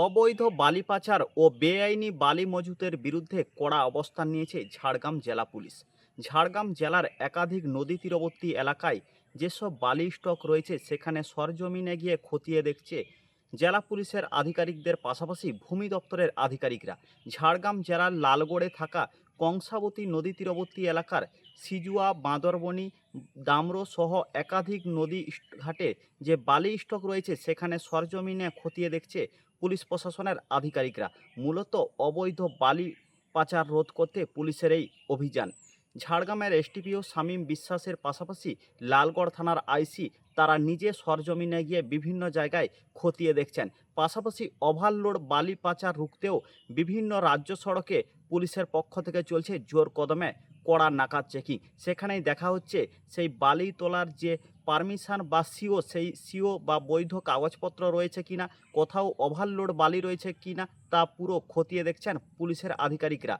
অবৈধ বালি পাচার ও বেআইনি বালি মজুতের বিরুদ্ধে কড়া অবস্থান নিয়েছে ঝাড়গ্রাম জেলা পুলিশ। ঝাড়গ্রাম জেলার একাধিক নদী তীরবর্তী এলাকায় যেসব বালি স্টক রয়েছে সেখানে সরজমিনে গিয়ে খতিয়ে দেখছে জেলা পুলিশের আধিকারিকদের পাশাপাশি ভূমি দপ্তরের আধিকারিকরা। ঝাড়গ্রাম জেলার লালগড়ে থাকা কংসাবতী নদী তীরবর্তী এলাকার সিজুয়া, বাঁদরবনি, দামরো সহ একাধিক নদী ঘাটে যে বালি স্টক রয়েছে সেখানে সরজমিনে খতিয়ে দেখছে পুলিশ প্রশাসনের আধিকারিকরা। মূলত অবৈধ বালি পাচার রোধ করতে পুলিশের এই অভিযান। ঝাড়গ্রামের এসটিপিও শামীম বিশ্বাসের পাশাপাশি লালগড় থানার আইসি তারা নিজে সরজমিনে গিয়ে বিভিন্ন জায়গায় খতিয়ে দেখছেন। পাশাপাশি ওভারলোড বালি পাচার রুখতেও বিভিন্ন রাজ্য সড়কে পুলিশের পক্ষ থেকে চলছে জোর কদমে কড়া নাকা চেকিং। সেখানেই দেখা হচ্ছে সেই বালি তোলার যে পারমিশন বা সিও, সেই সিও বা বৈধ কাগজপত্র রয়েছে কিনা, কোথাও ওভারলোড বালি রয়েছে কিনা তা পুরো খতিয়ে দেখছেন পুলিশের আধিকারিকরা।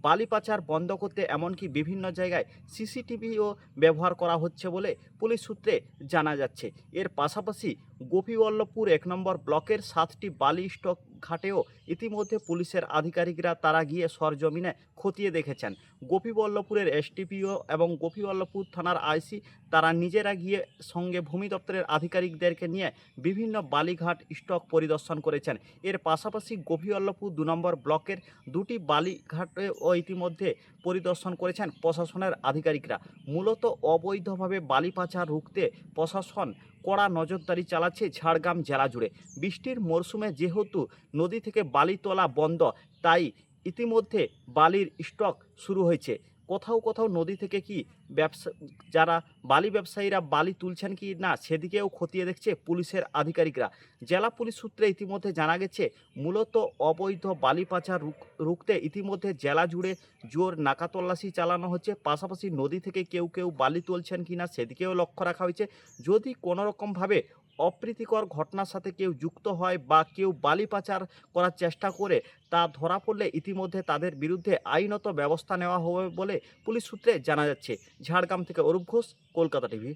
বালি পাচার বন্ধ করতে এমনকি বিভিন্ন জায়গায় সিসিটিভিও ব্যবহার করা হচ্ছে বলে পুলিশ সূত্রে জানা যাচ্ছে। এর পাশাপাশি গোপীবল্লভপুর ১ নম্বর ব্লকের ৭টি বালি স্টক ঘাটেও ইতিমধ্যে পুলিশের আধিকারিকরা তারা গিয়ে সরজমিনে খতিয়ে দেখেছেন। গোপীবল্লভপুরের এসটিপিও এবং গোপীবল্লভপুর থানার আইসি তারা নিজেরা গিয়ে সঙ্গে ভূমি দপ্তরের আধিকারিকদেরকে নিয়ে বিভিন্ন বালিঘাট স্টক পরিদর্শন করেছেন। এর পাশাপাশি গোপীবল্লভপুর ২ নম্বর ব্লকের ২টি বালিঘাটেও ইতিমধ্যে পরিদর্শন করেছেন প্রশাসনের আধিকারিকরা। মূলত অবৈধভাবে বালি পাচার রুখতে প্রশাসন কড়া নজরদারি চালাচ্ছে ঝাড়গ্রাম জেলা জুড়ে। বৃষ্টির মরশুমে যেহেতু নদী থেকে বালি তোলা বন্ধ, তাই ইতিমধ্যে বালির স্টক শুরু হয়েছে। কোথাও কোথাও নদী থেকে কি ব্যবসা যারা বালি ব্যবসায়ীরা বালি তুলছেন কি না সেদিকেও খতিয়ে দেখছে পুলিশের আধিকারিকরা। জেলা পুলিশ সূত্রে ইতিমধ্যে জানা গেছে মূলত অবৈধ বালি পাচার রুখতে ইতিমধ্যে জেলা জুড়ে জোর নাকা তল্লাশি চালানো হচ্ছে। পাশাপাশি নদী থেকে কেউ কেউ বালি তুলছেন কিনা সেদিকেও লক্ষ্য রাখা হয়েছে। যদি কোনোরকমভাবে অপ্রীতিকর ঘটনার সাথে কেউ যুক্ত হয় বা কেউ বালি পাচার করার চেষ্টা করে তা ধরা পড়লে ইতিমধ্যে তাদের বিরুদ্ধে আইনত ব্যবস্থা নেওয়া হবে বলে পুলিশ সূত্রে জানা যাচ্ছে। ঝাড়গ্রাম থেকে অরূপ ঘোষ, কলকাতা টিভি।